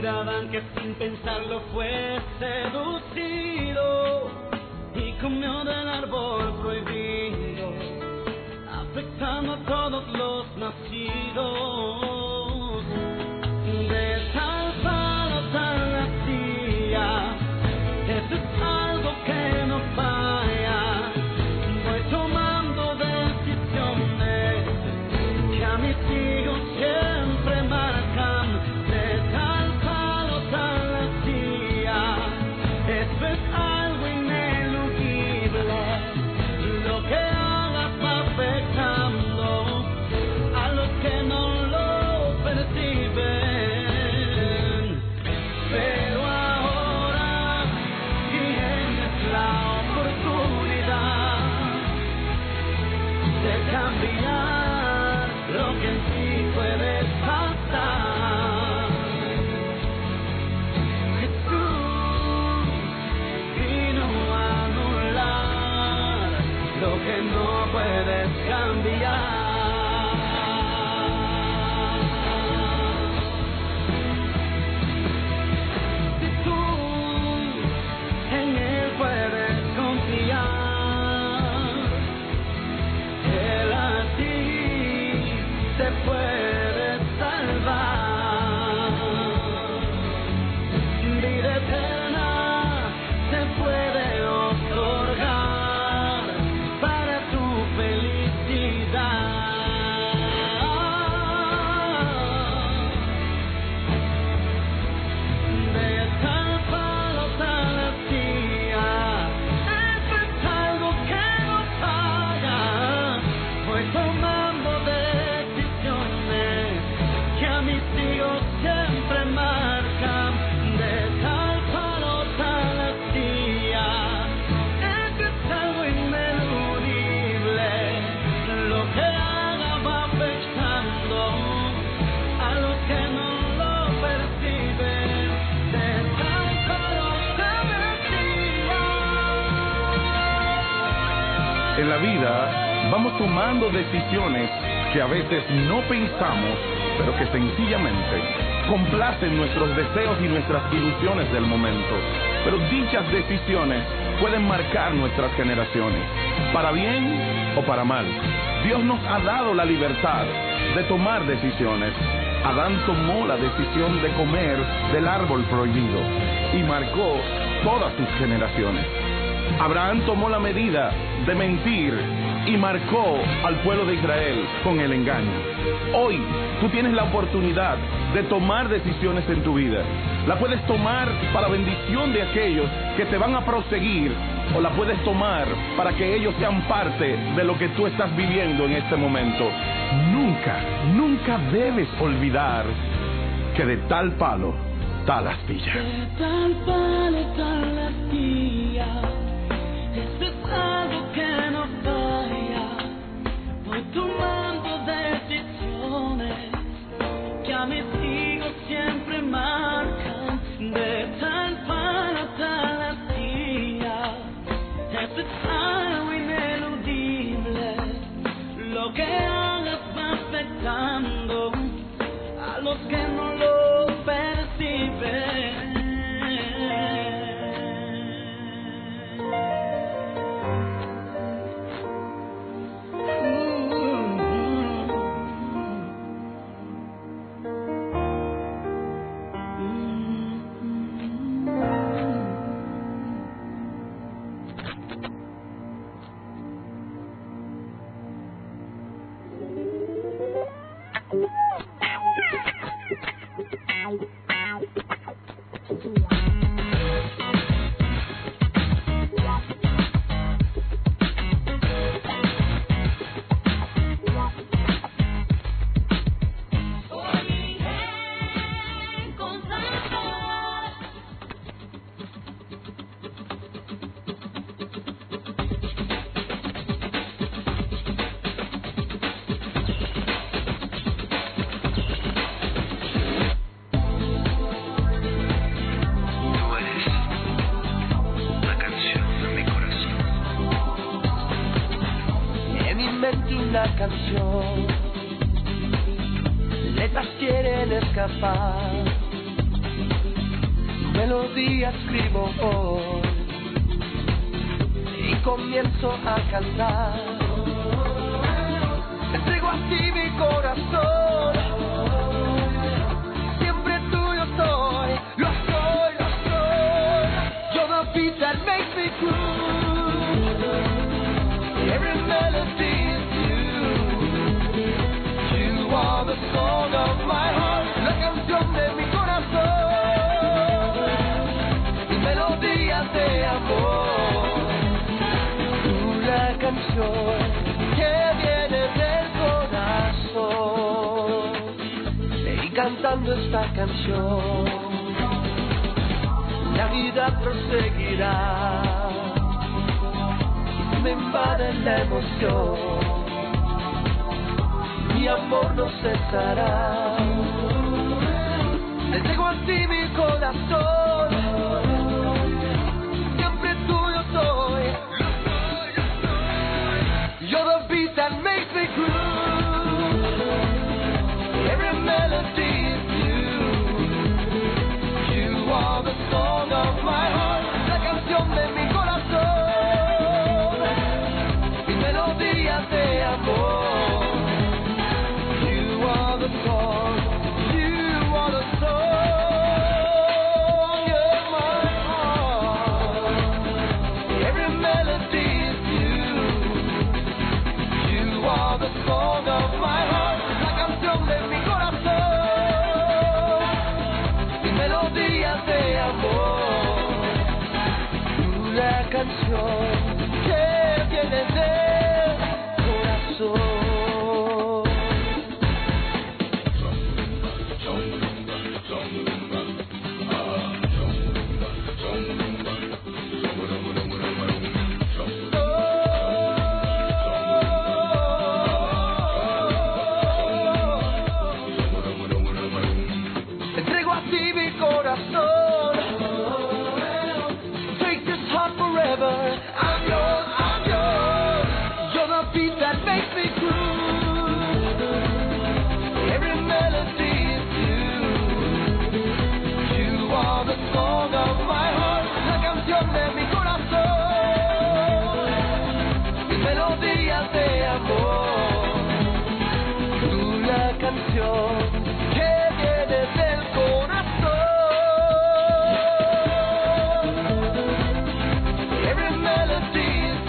Adán, que sin pensarlo fue seducido y comió del árbol prohibido, afectando a todos los nacidos. De tal palo tal astilla, eso es algo que no falla. Voy tomando decisiones que a mis hijos siempre marcan. De tal palo tal astilla, eso es algo ineludible. Lo que hagas va afectando a los que no lo perciben. Pero ahora tienes la oportunidad de cambiar lo que en ti puede pasar. Jesús vino a anular lo que no puedes cambiar. Si tú en él puedes confiar, él a ti te puede salvar. Vida eterna te puede otorgar para tu felicidad. De tal palo tal astilla, eso es algo que no falla. Voy tomando decisiones que a mis hijos siempre marcan. De tal palo tal astilla, eso es algo ineludible. Lo que haga va afectando a los que no lo perciben. De tal palo tal astilla. En la vida vamos tomando decisiones que a veces no pensamos, pero que sencillamente complacen nuestros deseos y nuestras ilusiones del momento. Pero dichas decisiones pueden marcar nuestras generaciones, para bien o para mal. Dios nos ha dado la libertad de tomar decisiones. Adán tomó la decisión de comer del árbol prohibido y marcó todas sus generaciones. Abraham tomó la medida de mentir y marcó al pueblo de Israel con el engaño. Hoy tú tienes la oportunidad de tomar decisiones en tu vida. La puedes tomar para bendición de aquellos que te van a proseguir, o la puedes tomar para que ellos sean parte de lo que tú estás viviendo en este momento. Nunca, nunca debes olvidar que de tal palo, tal astilla. De tal palo tal astilla, eso es algo que no falla. Voy tomando decisiones que a mis hijos siempre marcan. De tal palo tal astilla, eso es algo ineludible. Lo que hagas va afectando a los que no lo perciben. solamente una canción. Letras quieren escapar, melodía escribo hoy y comienzo a cantar. Entrego así mi corazón, siempre tuyo soy, lo soy, lo soy. You're the beat that makes me groove, every melody is you are the song of my heart, la canción de mi corazón, mi melodía de amor, la canción que viene del corazón. Y cantando esta canción, la vida proseguirá, me invade la emoción, mi amor no cesará. Le entrego a ti mi corazón, siempre tuyo soy. You're the beat that makes me groove, every melody is you are the song of my heart, la canción de mi corazón, mi melodía de amor. You are the song, you are the song of my heart, every melody is you are the song of my heart, la canción de mi corazón, mi melodía de amor, la canción que viene del corazón. Entrego a ti mi corazón, take this heart forever, I'm yours, I'm yours. You're the beat that makes me groove, every melody is you are the song of my heart, la canción de mi corazón, mi melodía de amor, la canción que viene del corazón, every melody is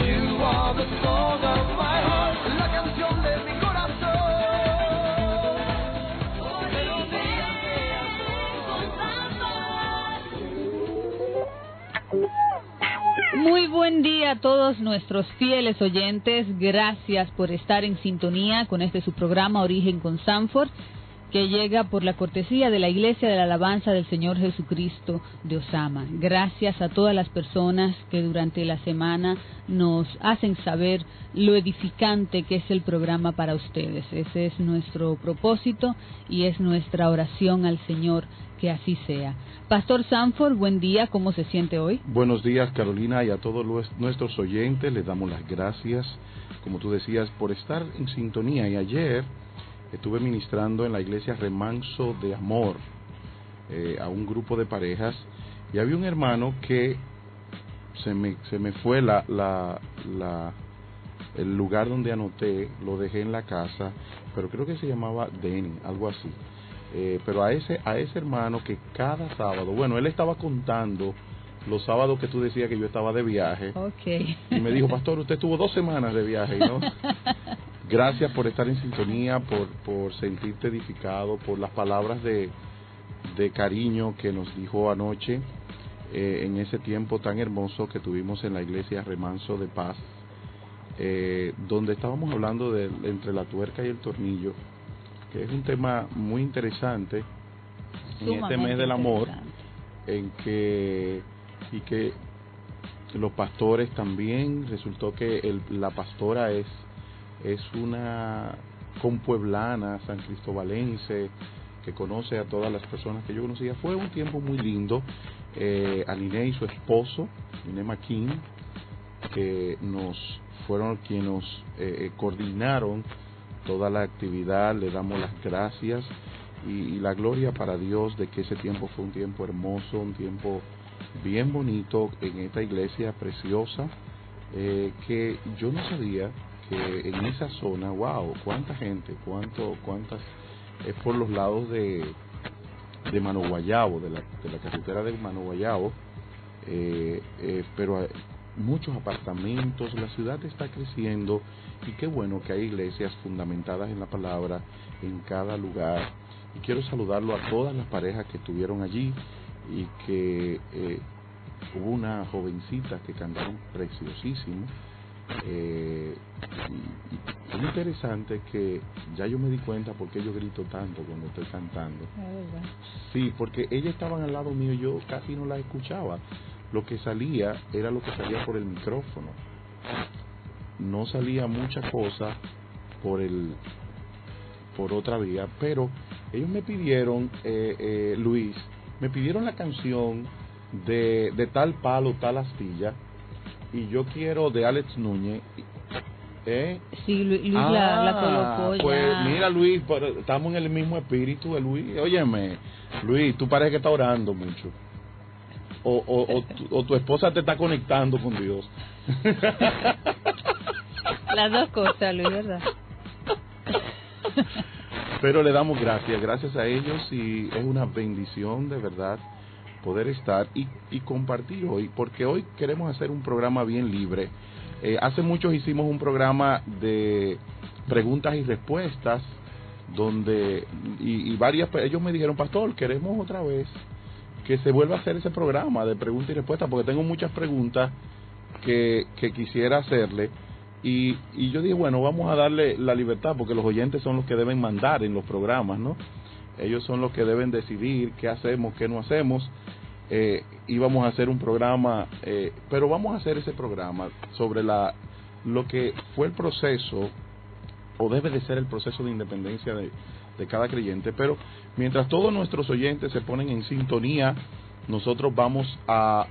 you are the song of my heart, la canción de mi corazón, melodía de Muy buen día a todos nuestros fieles oyentes. Gracias por estar en sintonía con este su programa Origen con Sanford, que llega por la cortesía de la Iglesia de la Alabanza del Señor Jesucristo de Osama. Gracias a todas las personas que durante la semana nos hacen saber lo edificante que es el programa para ustedes. Ese es nuestro propósito y es nuestra oración al Señor que así sea. Pastor Sanford, buen día, ¿cómo se siente hoy? Buenos días, Carolina, y a todos nuestros oyentes les damos las gracias, como tú decías, por estar en sintonía. Y ayer estuve ministrando en la iglesia Remanso de Amor a un grupo de parejas, y había un hermano que se me fue el lugar donde anoté, lo dejé en la casa, pero creo que se llamaba Denny, algo así. Pero a ese hermano que cada sábado, bueno, él estaba contando los sábados que tú decías que yo estaba de viaje. Okay. Y me dijo, pastor, usted estuvo 2 semanas de viaje, ¿no? Gracias por estar en sintonía, por sentirte edificado, por las palabras de cariño que nos dijo anoche en ese tiempo tan hermoso que tuvimos en la iglesia Remanso de Paz, donde estábamos hablando de entre la tuerca y el tornillo, que es un tema muy interesante en este mes del amor, en que los pastores también, resultó que la pastora es una compueblana, san cristobalense, que conoce a todas las personas que yo conocía. Fue un tiempo muy lindo. A Liné y su esposo, Liné Maquín, que nos fueron quienes nos coordinaron toda la actividad. Le damos las gracias y la gloria para Dios de que ese tiempo fue un tiempo hermoso, un tiempo bien bonito en esta iglesia preciosa, que yo no sabía que en esa zona, wow, cuánta gente, cuántas, es por los lados de Mano Guayabo, de la carretera de Mano Guayabo, pero muchos apartamentos, la ciudad está creciendo y qué bueno que hay iglesias fundamentadas en la palabra en cada lugar. Y quiero saludarlo a todas las parejas que estuvieron allí y que hubo una jovencita que cantaron preciosísimo. Y es interesante que ya yo me di cuenta por qué yo grito tanto cuando estoy cantando. Sí, porque ellas estaban al lado mío y yo casi no las escuchaba. Lo que salía era lo que salía por el micrófono. No salía mucha cosa por otra vía, pero ellos me pidieron, Luis, me pidieron la canción de tal palo, tal astilla, y yo quiero de Alex Núñez. Sí, Luis la colocó ya. Pues mira, Luis, estamos en el mismo espíritu de Luis. Óyeme, Luis, tú pareces que estás orando mucho. O tu esposa te está conectando con Dios. Las dos cosas, Luis, ¿verdad? Pero le damos gracias a ellos, y es una bendición de verdad poder estar y compartir hoy, porque hoy queremos hacer un programa bien libre. Hace mucho hicimos un programa de preguntas y respuestas donde y varias, ellos me dijeron, pastor, queremos otra vez que se vuelva a hacer ese programa de preguntas y respuestas, porque tengo muchas preguntas que quisiera hacerle, y yo dije, bueno, vamos a darle la libertad, porque los oyentes son los que deben mandar en los programas, ¿no? Ellos son los que deben decidir qué hacemos, qué no hacemos. Íbamos a hacer un programa, pero vamos a hacer ese programa sobre lo que fue el proceso, o debe de ser el proceso de independencia de cada creyente. Pero mientras todos nuestros oyentes se ponen en sintonía, nosotros vamos a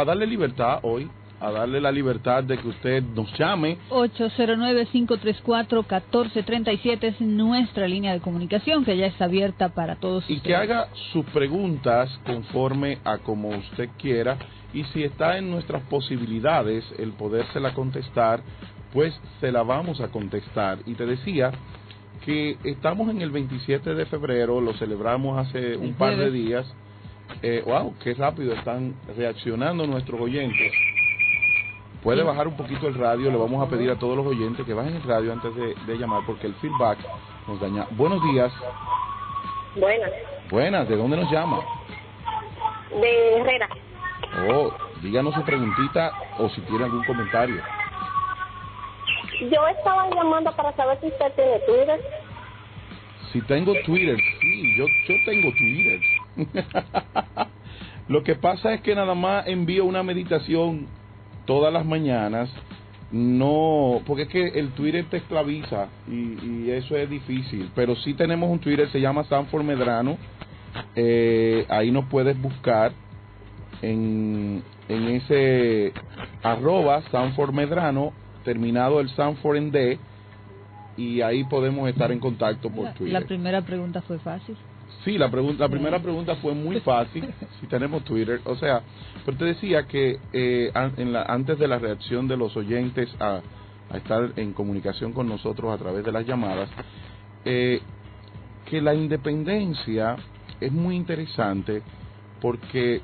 darle libertad hoy, a darle la libertad de que usted nos llame. 809-534-1437 es nuestra línea de comunicación, que ya está abierta para todos y ustedes. Que haga sus preguntas conforme a como usted quiera, y si está en nuestras posibilidades el podérsela contestar, pues se la vamos a contestar. Y te decía que estamos en el 27 de febrero, lo celebramos hace un par de días. Wow, qué rápido están reaccionando nuestros oyentes. Puede bajar un poquito el radio, le vamos a pedir a todos los oyentes que bajen el radio antes de llamar, porque el feedback nos daña. Buenos días. Buenas, ¿de dónde nos llama? De Herrera. Oh, díganos su preguntita o si tiene algún comentario. Yo estaba llamando para saber si usted tiene Twitter. Si tengo Twitter, sí, yo tengo Twitter. Lo que pasa es que nada más envío una meditación todas las mañanas, no, porque es que el Twitter te esclaviza y eso es difícil, pero sí tenemos un Twitter, se llama Sanford Medrano, ahí nos puedes buscar en ese @Sanford Medrano, terminado el Sanford en D, y ahí podemos estar en contacto por Twitter. La primera pregunta fue fácil. Sí, la primera pregunta fue muy fácil, si tenemos Twitter, o sea, pero te decía que antes de la reacción de los oyentes a estar en comunicación con nosotros a través de las llamadas, que la independencia es muy interesante, porque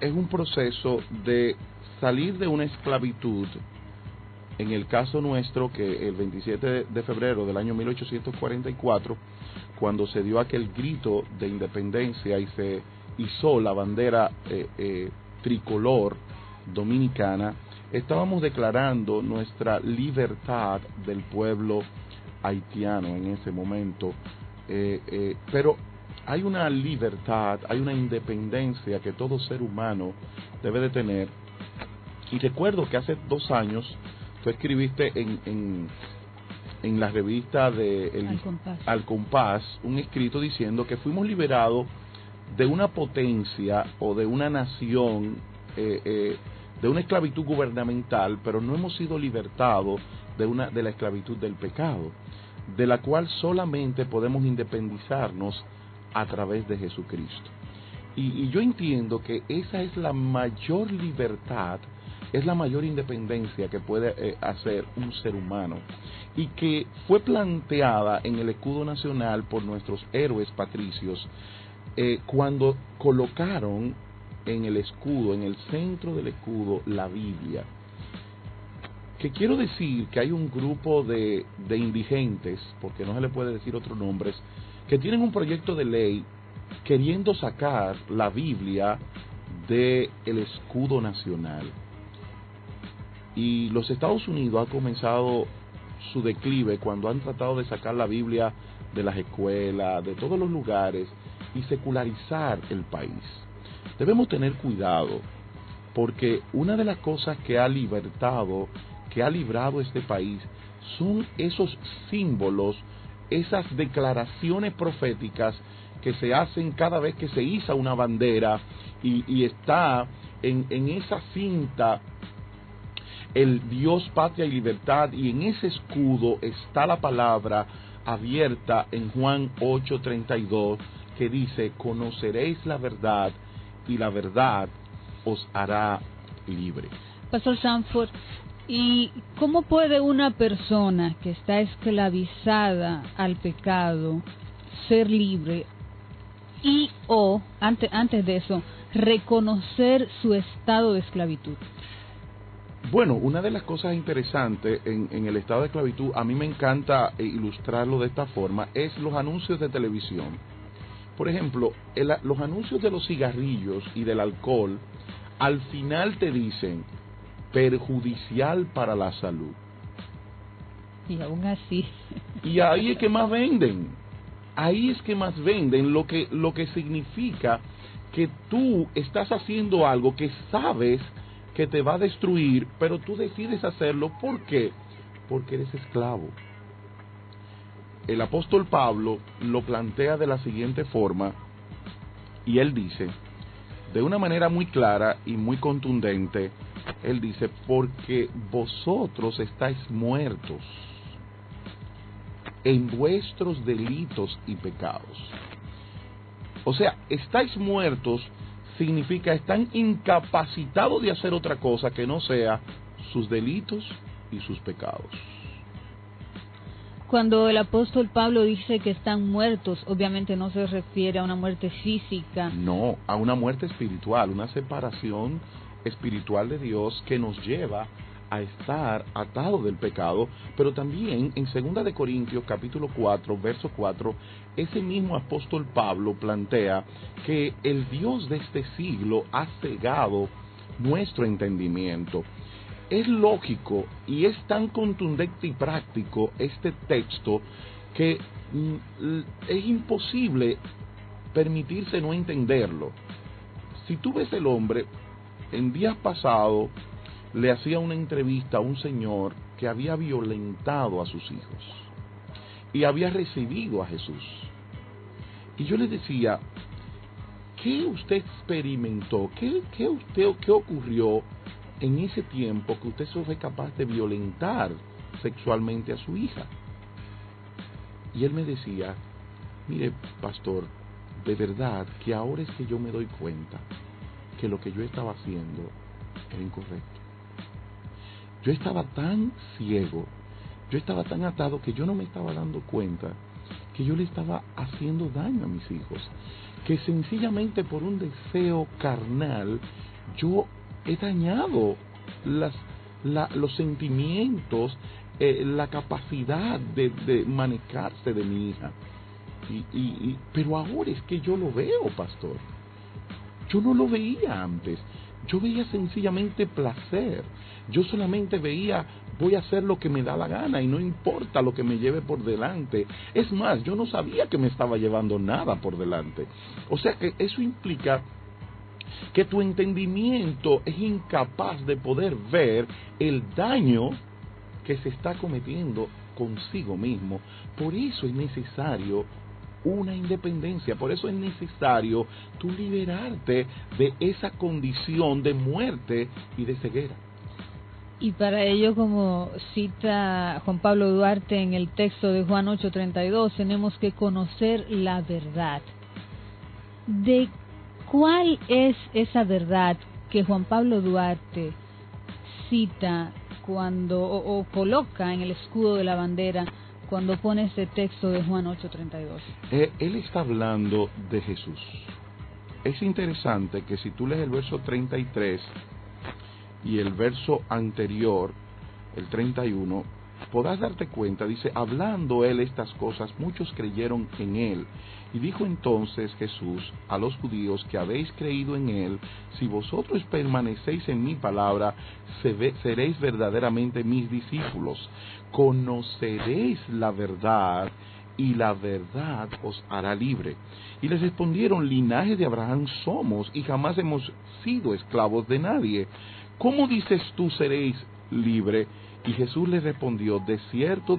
es un proceso de salir de una esclavitud. En el caso nuestro, que el 27 de febrero del año 1844, cuando se dio aquel grito de independencia y se izó la bandera tricolor dominicana, estábamos declarando nuestra libertad del pueblo haitiano en ese momento. Pero hay una libertad, hay una independencia que todo ser humano debe de tener. Y recuerdo que hace 2 años tú escribiste en la revista de Al Compás un escrito diciendo que fuimos liberados de una potencia o de una nación de una esclavitud gubernamental, pero no hemos sido libertados de la esclavitud del pecado, de la cual solamente podemos independizarnos a través de Jesucristo. Y yo entiendo que esa es la mayor libertad, es la mayor independencia que puede hacer un ser humano, y que fue planteada en el escudo nacional por nuestros héroes patricios, cuando colocaron en el escudo, en el centro del escudo, la Biblia. Que quiero decir que hay un grupo de indigentes, porque no se le puede decir otros nombres, que tienen un proyecto de ley queriendo sacar la Biblia del escudo nacional. Y los Estados Unidos han comenzado su declive cuando han tratado de sacar la Biblia de las escuelas, de todos los lugares, y secularizar el país. Debemos tener cuidado, porque una de las cosas que ha librado este país son esos símbolos, esas declaraciones proféticas que se hacen cada vez que se iza una bandera y está en esa cinta el Dios, patria y libertad, y en ese escudo está la palabra abierta en Juan 8:32, que dice: conoceréis la verdad y la verdad os hará libre. Pastor Sanford, ¿y cómo puede una persona que está esclavizada al pecado ser libre o, antes de eso, reconocer su estado de esclavitud? Bueno, una de las cosas interesantes en el estado de esclavitud, a mí me encanta ilustrarlo de esta forma, es los anuncios de televisión. Por ejemplo, los anuncios de los cigarrillos y del alcohol, al final te dicen: perjudicial para la salud. Y aún así. Y ahí es que más venden. Ahí es que más venden, lo que significa que tú estás haciendo algo que sabes que te va a destruir, pero tú decides hacerlo. ¿Por qué? Porque eres esclavo. El apóstol Pablo lo plantea de la siguiente forma, y él dice, de una manera muy clara y muy contundente, él dice: porque vosotros estáis muertos en vuestros delitos y pecados. O sea, estáis muertos significa están incapacitados de hacer otra cosa que no sea sus delitos y sus pecados. Cuando el apóstol Pablo dice que están muertos, obviamente no se refiere a una muerte física. No, a una muerte espiritual, una separación espiritual de Dios que nos lleva a estar atados del pecado. Pero también en 2 de Corintios capítulo 4, verso 4, ese mismo apóstol Pablo plantea que el Dios de este siglo ha cegado nuestro entendimiento. Es lógico y es tan contundente y práctico este texto que es imposible permitirse no entenderlo. Si tú ves el hombre, en días pasados le hacía una entrevista a un señor que había violentado a sus hijos y había recibido a Jesús. Y yo le decía: ¿qué usted experimentó? ¿Qué ocurrió en ese tiempo que usted fue capaz de violentar sexualmente a su hija? Y él me decía: mire, pastor, de verdad que ahora es que yo me doy cuenta que lo que yo estaba haciendo era incorrecto. Yo estaba tan ciego, yo estaba tan atado que yo no me estaba dando cuenta que yo le estaba haciendo daño a mis hijos, que sencillamente por un deseo carnal yo he dañado los sentimientos, la capacidad de manejarse de mi hija. Pero ahora es que yo lo veo, pastor. Yo no lo veía antes. Yo veía sencillamente placer. Yo solamente veía: voy a hacer lo que me da la gana y no importa lo que me lleve por delante. Es más, yo no sabía que me estaba llevando nada por delante. O sea que eso implica que tu entendimiento es incapaz de poder ver el daño que se está cometiendo consigo mismo. Por eso es necesario una independencia. Por eso es necesario tú liberarte de esa condición de muerte y de ceguera. Y para ello, como cita Juan Pablo Duarte en el texto de Juan 8:32, tenemos que conocer la verdad. ¿De cuál es esa verdad que Juan Pablo Duarte cita cuando o coloca en el escudo de la bandera cuando pone este texto de Juan 8:32? Él está hablando de Jesús. Es interesante que si tú lees el verso 33 y el verso anterior, el 31, podrás darte cuenta, dice, hablando él estas cosas, muchos creyeron en él. Y dijo entonces Jesús a los judíos que habéis creído en él, si vosotros permanecéis en mi palabra, seréis verdaderamente mis discípulos. Conoceréis la verdad, y la verdad os hará libre. Y les respondieron, linaje de Abraham somos, y jamás hemos sido esclavos de nadie. ¿Cómo dices tú seréis libre? Y Jesús les respondió, de cierto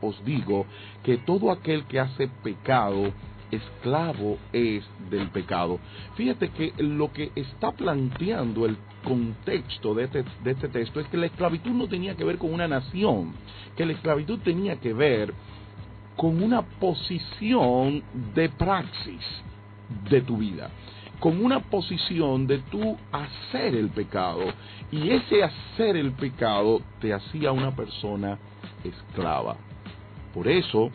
os digo, que todo aquel que hace pecado, esclavo es del pecado. Fíjate que lo que está planteando el contexto de este texto es que la esclavitud no tenía que ver con una nación, que la esclavitud tenía que ver con una posición de praxis de tu vida, con una posición de tú hacer el pecado, y ese hacer el pecado te hacía una persona esclava. Por eso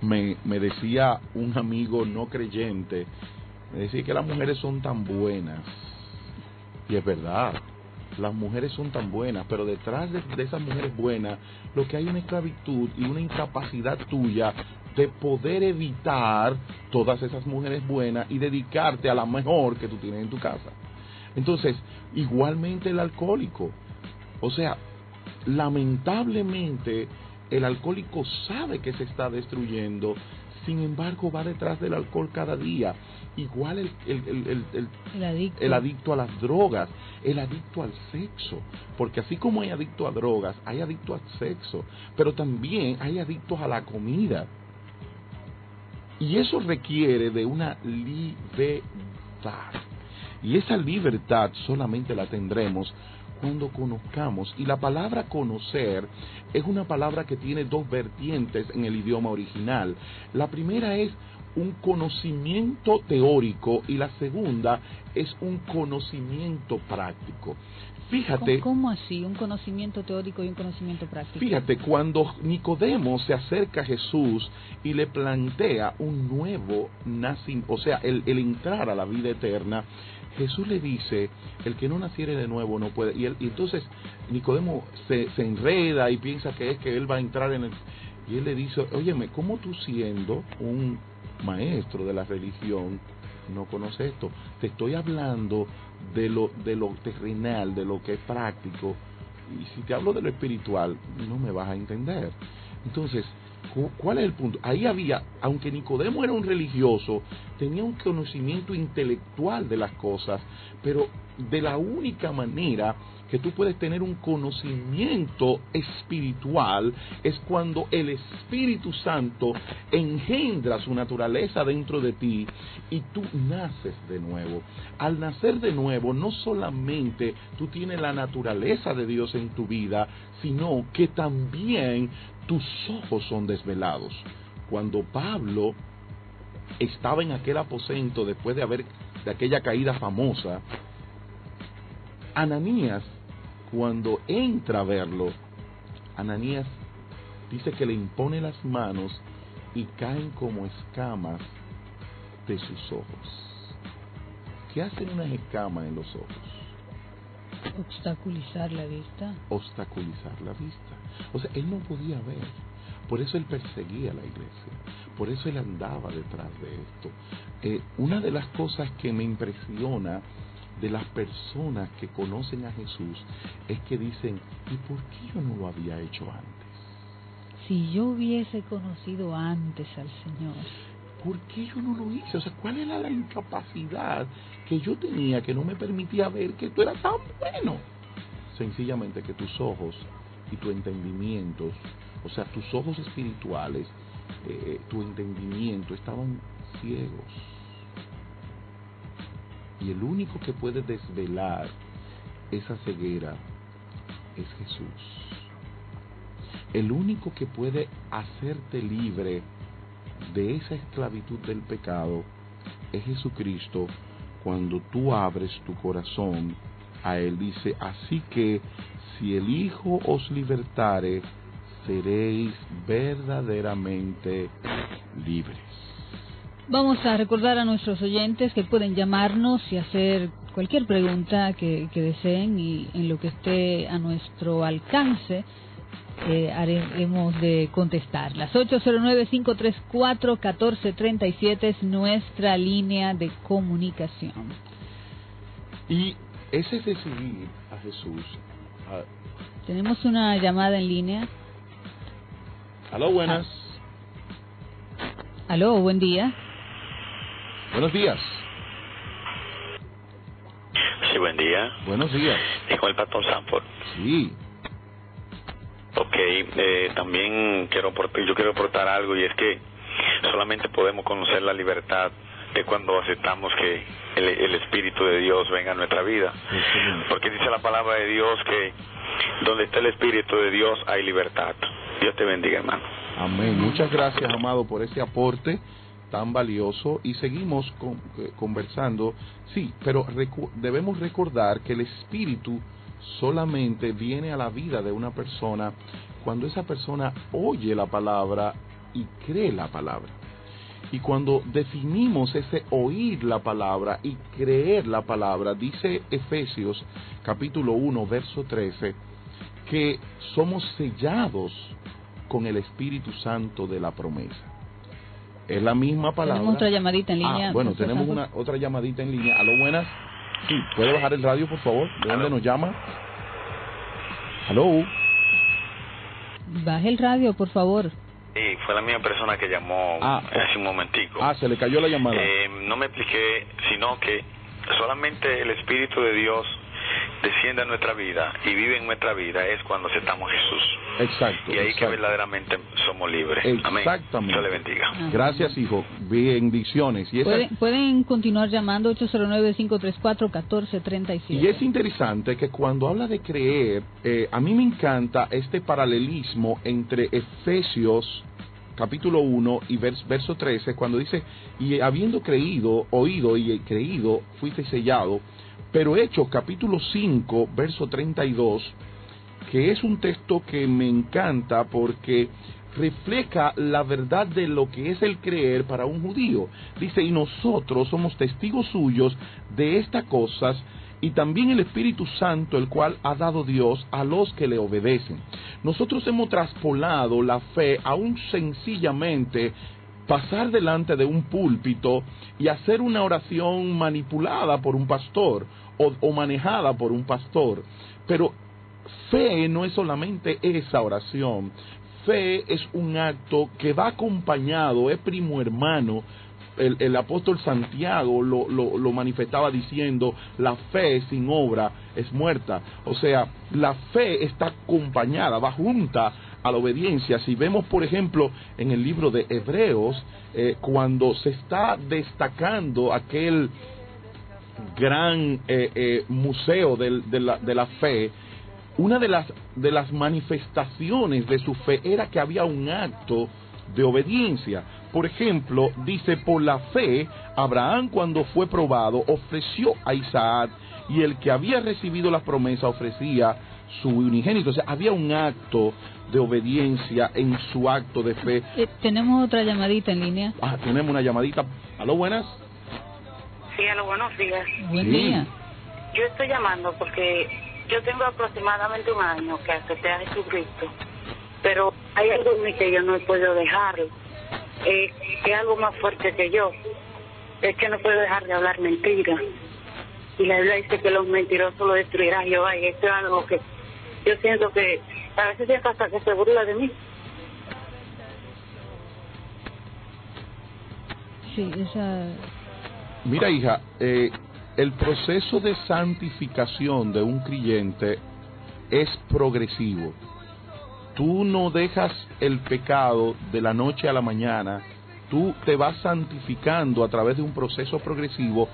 me decía un amigo no creyente, me decía que las mujeres son tan buenas, y es verdad, las mujeres son tan buenas, pero detrás de esas mujeres buenas, lo que hay es una esclavitud y una incapacidad tuya de poder evitar todas esas mujeres buenas y dedicarte a la mejor que tú tienes en tu casa. Entonces, igualmente el alcohólico, o sea, lamentablemente el alcohólico sabe que se está destruyendo, sin embargo va detrás del alcohol cada día. Igual el adicto a las drogas, el adicto al sexo, porque así como hay adicto a drogas, hay adicto al sexo, pero también hay adictos a la comida. Y eso requiere de una libertad. Y esa libertad solamente la tendremos cuando conozcamos. Y la palabra conocer es una palabra que tiene dos vertientes en el idioma original. La primera es un conocimiento teórico y la segunda es un conocimiento práctico. Fíjate. ¿Cómo así? ¿Un conocimiento teórico y un conocimiento práctico? Fíjate, cuando Nicodemo se acerca a Jesús y le plantea un nuevo nacimiento, o sea, el entrar a la vida eterna, Jesús le dice, el que no naciere de nuevo no puede. Y entonces Nicodemo se enreda y piensa que es que él va a entrar en el... Y él le dice, óyeme, ¿cómo tú siendo un maestro de la religión no conoces esto? Te estoy hablando de lo terrenal, de lo que es práctico, y si te hablo de lo espiritual no me vas a entender. Entonces, ¿cuál es el punto? Ahí había, aunque Nicodemo era un religioso, tenía un conocimiento intelectual de las cosas, pero de la única manera que tú puedes tener un conocimiento espiritual es cuando el Espíritu Santo engendra su naturaleza dentro de ti y tú naces de nuevo. Al nacer de nuevo, no solamente tú tienes la naturaleza de Dios en tu vida, sino que también tus ojos son desvelados. Cuando Pablo estaba en aquel aposento después de aquella caída famosa, Ananías, cuando entra a verlo, Ananías dice que le impone las manos y caen como escamas de sus ojos. ¿Qué hacen unas escamas en los ojos? Obstaculizar la vista. Obstaculizar la vista. O sea, él no podía ver. Por eso él perseguía a la iglesia. Por eso él andaba detrás de esto. Una de las cosas que me impresiona de las personas que conocen a Jesús es que dicen, ¿y por qué yo no lo había hecho antes? Si yo hubiese conocido antes al Señor, ¿por qué yo no lo hice? O sea, ¿cuál era la incapacidad que yo tenía que no me permitía ver que tú eras tan bueno? Sencillamente que tus ojos y tu entendimiento, o sea, tus ojos espirituales tu entendimiento, estaban ciegos. Y el único que puede desvelar esa ceguera es Jesús. El único que puede hacerte libre de esa esclavitud del pecado es Jesucristo. Cuando tú abres tu corazón a Él, dice, así que si el Hijo os libertare, seréis verdaderamente libres. Vamos a recordar a nuestros oyentes que pueden llamarnos y hacer cualquier pregunta que deseen, y en lo que esté a nuestro alcance haremos de contestarlas. 809-534-1437 es nuestra línea de comunicación. Y ese es de seguir a Jesús. Tenemos una llamada en línea. Aló, buenas. Aló, buen día. Buenos días. Sí, buen día. Buenos días. ¿Es con el pastor Sanford? Sí. Ok, también quiero aportar algo, y es que solamente podemos conocer la libertad de cuando aceptamos que el Espíritu de Dios venga a nuestra vida. Porque dice la palabra de Dios que donde está el Espíritu de Dios hay libertad. Dios te bendiga, hermano. Amén. Muchas gracias, amado, por ese aporte tan valioso, y seguimos conversando. Sí, pero debemos recordar que el Espíritu solamente viene a la vida de una persona cuando esa persona oye la palabra y cree la palabra. Y cuando definimos ese oír la palabra y creer la palabra, dice Efesios capítulo 1 verso 13, que somos sellados con el Espíritu Santo de la promesa. Es la misma palabra. Tenemos otra llamadita en línea. Bueno, tenemos otra llamadita en línea. Aló, buenas. Sí, ¿puede bajar el radio, por favor? ¿De dónde nos llama? Aló. Baje el radio, por favor. Sí, fue la misma persona que llamó hace un momentico. Se le cayó la llamada. No me expliqué, sino que solamente el Espíritu de Dios desciende a nuestra vida y vive en nuestra vida es cuando aceptamos a Jesús. Exacto. Y ahí que verdaderamente somos libres. Exactamente. Amén. Dios le bendiga. Gracias, hijo. Bendiciones. Y pueden continuar llamando 809-534-1437. Y es interesante que cuando habla de creer, a mí me encanta este paralelismo entre Efesios capítulo 1 y verso 13, cuando dice, y habiendo creído, oído y creído, fuiste sellado. Pero Hechos capítulo 5 verso 32, que es un texto que me encanta porque refleja la verdad de lo que es el creer para un judío. Dice, y nosotros somos testigos suyos de estas cosas, y también el Espíritu Santo, el cual ha dado Dios a los que le obedecen. Nosotros hemos traspolado la fe aún sencillamente pasar delante de un púlpito y hacer una oración manipulada por un pastor o manejada por un pastor. Pero fe no es solamente esa oración. Fe es un acto que va acompañado, es primo hermano. El apóstol Santiago lo manifestaba diciendo, la fe sin obra es muerta. O sea, la fe está acompañada, va junta a la obediencia. Si vemos, por ejemplo, en el libro de Hebreos, cuando se está destacando aquel gran museo de la fe, una de las manifestaciones de su fe era que había un acto de obediencia. Por ejemplo, dice, por la fe, Abraham, cuando fue probado, ofreció a Isaac, y el que había recibido la promesa ofrecía su unigénito. O sea, había un acto de obediencia en su acto de fe. Tenemos otra llamadita en línea. Tenemos una llamadita. ¿Aló, buenas? Sí, aló, buenos días. Buen día. Yo estoy llamando porque yo tengo aproximadamente un año que acepté a Jesucristo, pero hay algo en mí que yo no puedo dejarlo. Es algo más fuerte que yo. Es que no puedo dejar de hablar mentiras. Y la Biblia dice que los mentirosos lo destruirá Jehová, y esto es algo que yo siento que a veces siento hasta que se burla de mí. Sí, esa... Mira, hija, el proceso de santificación de un creyente es progresivo. tú no dejas el pecado de la noche a la mañana, tú te vas santificando a través de un proceso progresivo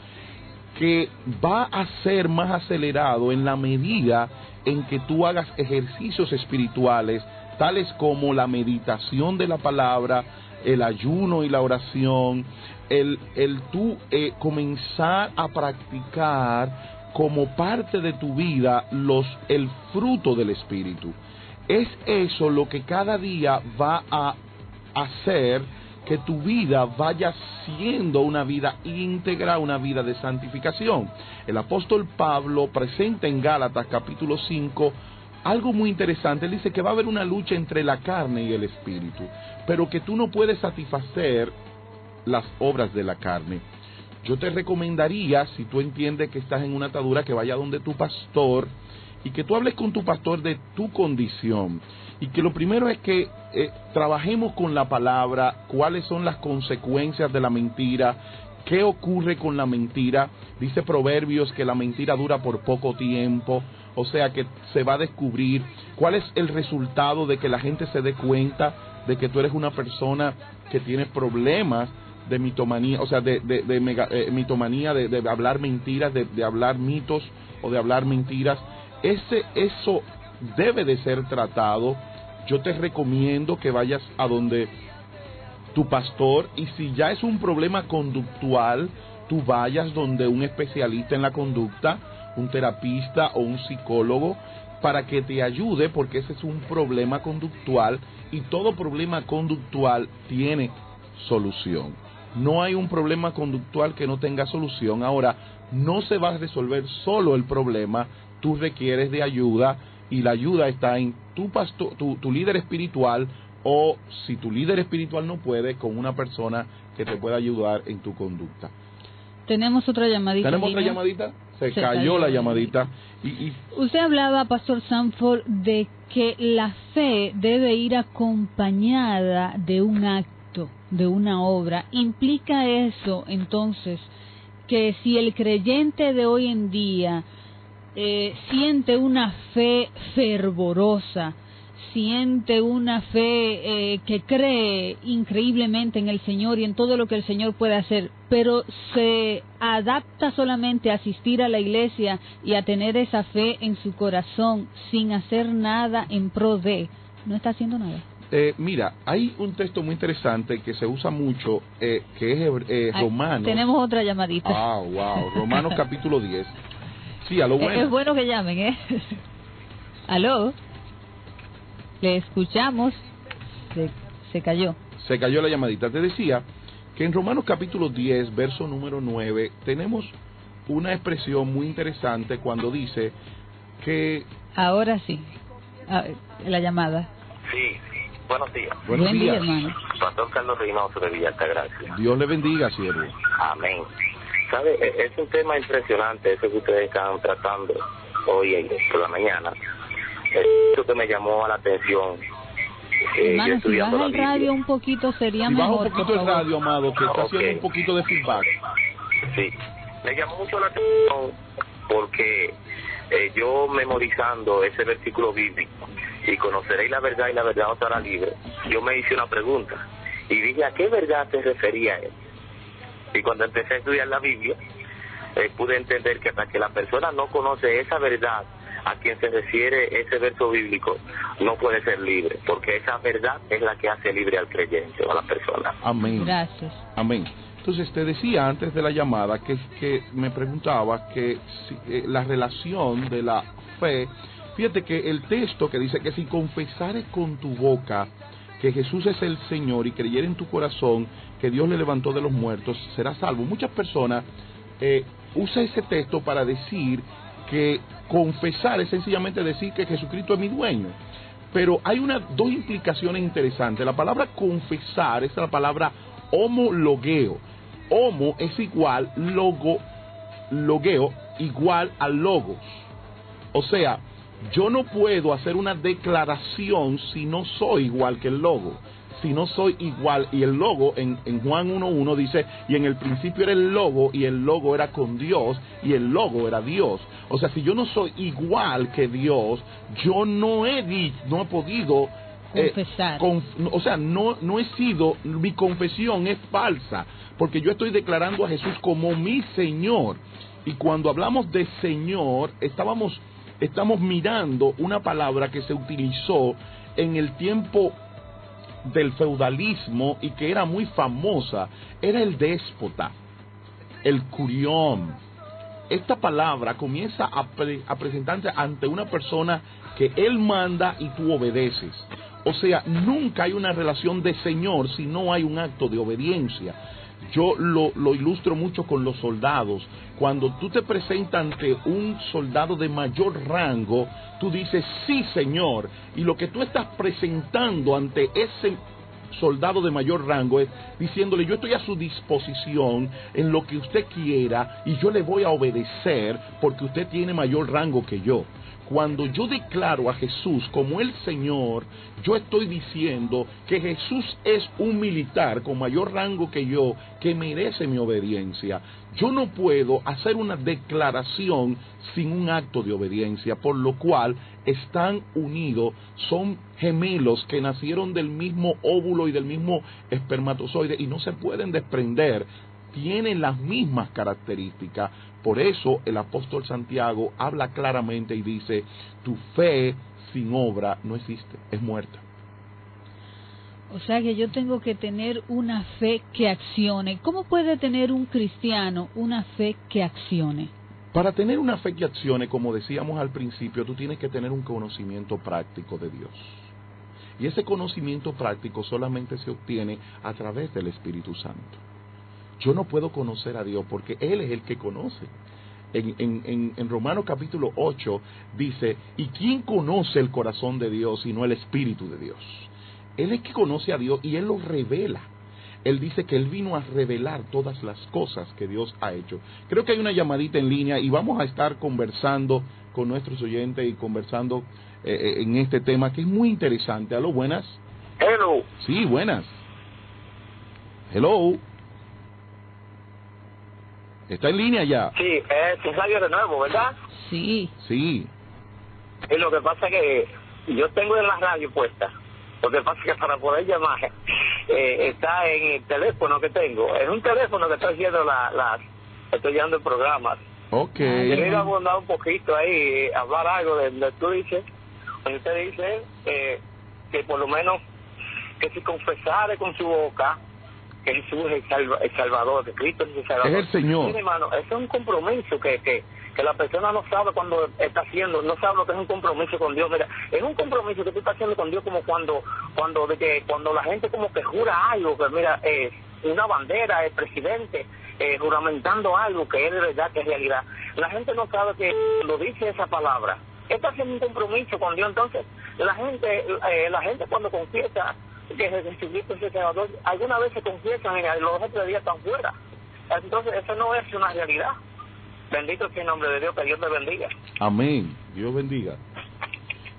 que va a ser más acelerado en la medida en que tú hagas ejercicios espirituales, tales como la meditación de la palabra, el ayuno y la oración, el tú comenzar a practicar como parte de tu vida el fruto del Espíritu. Es eso lo que cada día va a hacer que tu vida vaya siendo una vida íntegra, una vida de santificación. El apóstol Pablo presenta en Gálatas capítulo 5 algo muy interesante. Él dice que va a haber una lucha entre la carne y el espíritu, pero que tú no puedes satisfacer las obras de la carne. Yo te recomendaría, si tú entiendes que estás en una atadura, que vaya donde tu pastor y que tú hables con tu pastor de tu condición. Y que lo primero es que trabajemos con la palabra, cuáles son las consecuencias de la mentira, qué ocurre con la mentira. Dice Proverbios que la mentira dura por poco tiempo, o sea que se va a descubrir cuál es el resultado de que la gente se dé cuenta de que tú eres una persona que tiene problemas de mitomanía, o sea, mitomanía, de hablar mentiras, de hablar mitos o de hablar mentiras. Eso debe de ser tratado. Yo te recomiendo que vayas a donde tu pastor, y si ya es un problema conductual, tú vayas donde un especialista en la conducta, un terapista o un psicólogo, para que te ayude, porque ese es un problema conductual y todo problema conductual tiene solución. No hay un problema conductual que no tenga solución. Ahora, no se va a resolver solo el problema, tú requieres de ayuda, y la ayuda está en tu pastor, tu líder espiritual, o si tu líder espiritual no puede, con una persona que te pueda ayudar en tu conducta. Tenemos otra llamadita. ¿Tenemos otra llamadita? Se cayó la llamadita. Usted hablaba, Pastor Sanford, de que la fe debe ir acompañada de un acto, de una obra. ¿Implica eso, entonces, que si el creyente de hoy en día siente una fe fervorosa, siente una fe que cree increíblemente en el Señor y en todo lo que el Señor puede hacer, pero se adapta solamente a asistir a la iglesia y a tener esa fe en su corazón sin hacer nada en pro de, no está haciendo nada? Mira, hay un texto muy interesante que se usa mucho, que es Romanos. Tenemos otra llamadita. Wow, Romanos capítulo 10. Sí, a lo bueno. Es bueno que llamen, ¿Aló? Le escuchamos. Se cayó. Se cayó la llamadita. Te decía que en Romanos capítulo 10, verso número 9, tenemos una expresión muy interesante cuando dice que... Ahora sí. La llamada. Sí, buenos días. Buenos días, hermano. Pastor Carlos Reynoso de Villa Altagracia. Dios le bendiga, siervo. Amén. ¿Sabe? Es un tema impresionante eso que ustedes están tratando hoy por la mañana. Eso que me llamó a la atención. Hermano, si baja el radio un poquito sería si mejor. Baja un poquito el radio, amado, que está haciendo un poquito de feedback. Sí, me llamó mucho la atención porque yo memorizando ese versículo bíblico, y conoceréis la verdad y la verdad os hará libre, yo me hice una pregunta y dije, ¿a qué verdad se refería él? Y cuando empecé a estudiar la Biblia, pude entender que hasta que la persona no conoce esa verdad a quien se refiere ese verso bíblico, no puede ser libre, porque esa verdad es la que hace libre al creyente o a la persona. Amén. Gracias. Amén. Entonces te decía antes de la llamada que me preguntaba que la relación de la fe. Fíjate que el texto que dice que si confesares con tu boca que Jesús es el Señor y creyere en tu corazón que Dios le levantó de los muertos, serás salvo. Muchas personas usan ese texto para decir que confesar es sencillamente decir que Jesucristo es mi dueño. Pero hay dos implicaciones interesantes. La palabra confesar es la palabra homologeo. Homo es igual, logeo igual a logos. O sea, yo no puedo hacer una declaración si no soy igual que el logo. Si no soy igual, y el logo en Juan 1:1 dice, y en el principio era el logo, y el logo era con Dios, y el logo era Dios. O sea, si yo no soy igual que Dios, yo no he podido confesar. O sea, no he sido, mi confesión es falsa, porque yo estoy declarando a Jesús como mi Señor. Y cuando hablamos de Señor, estamos mirando una palabra que se utilizó en el tiempo del feudalismo y que era muy famosa, era el déspota, el curión. Esta palabra comienza a presentarse ante una persona que él manda y tú obedeces. O sea, nunca hay una relación de señor si no hay un acto de obediencia. Yo lo ilustro mucho con los soldados. Cuando tú te presentas ante un soldado de mayor rango, tú dices, sí, señor. Y lo que tú estás presentando ante ese soldado de mayor rango es diciéndole, yo estoy a su disposición en lo que usted quiera y yo le voy a obedecer porque usted tiene mayor rango que yo. Cuando yo declaro a Jesús como el Señor, yo estoy diciendo que Jesús es un militar con mayor rango que yo, que merece mi obediencia. Yo no puedo hacer una declaración sin un acto de obediencia, por lo cual están unidos, son gemelos que nacieron del mismo óvulo y del mismo espermatozoide y no se pueden desprender. Tienen las mismas características. Por eso el apóstol Santiago habla claramente y dice, tu fe sin obra no existe, es muerta. O sea que yo tengo que tener una fe que accione. ¿Cómo puede tener un cristiano una fe que accione? Para tener una fe que accione, como decíamos al principio, tú tienes que tener un conocimiento práctico de Dios. Y ese conocimiento práctico solamente se obtiene a través del Espíritu Santo. Yo no puedo conocer a Dios porque Él es el que conoce. En Romanos capítulo 8 dice, ¿y quién conoce el corazón de Dios sino el Espíritu de Dios? Él es que conoce a Dios y Él lo revela. Él dice que Él vino a revelar todas las cosas que Dios ha hecho. Creo que hay una llamadita en línea y vamos a estar conversando con nuestros oyentes y conversando en este tema que es muy interesante. ¿Aló, buenas? Hello. Sí, buenas. Hello. ¿Está en línea ya? Sí, es radio de nuevo, ¿verdad? Sí. Sí. Y lo que pasa es que yo tengo en la radio puesta. Lo que pasa es que para poder llamar está en el teléfono que tengo. Es un teléfono que estoy haciendo estoy llevando programas. Ok. Quería abundar un poquito ahí, hablar algo de lo que tú dices. Cuando usted dice que por lo menos que si confesare con su boca que Jesús es el Salvador, que Cristo es el Salvador. Es el Señor. Mire, hermano, eso es un compromiso que la persona no sabe cuando está haciendo, no sabe lo que es un compromiso con Dios. Mira, es un compromiso que tú estás haciendo con Dios como cuando la gente como que jura algo, que mira, una bandera, el presidente, juramentando algo que es de verdad, que es realidad. La gente no sabe que cuando dice esa palabra, está haciendo un compromiso con Dios. Entonces, la gente cuando confiesa que Jesucristo es el Salvador, alguna vez se confiesan y los otros días están fuera. Entonces, eso no es una realidad. Bendito sea el nombre de Dios, que Dios te bendiga. Amén, Dios bendiga.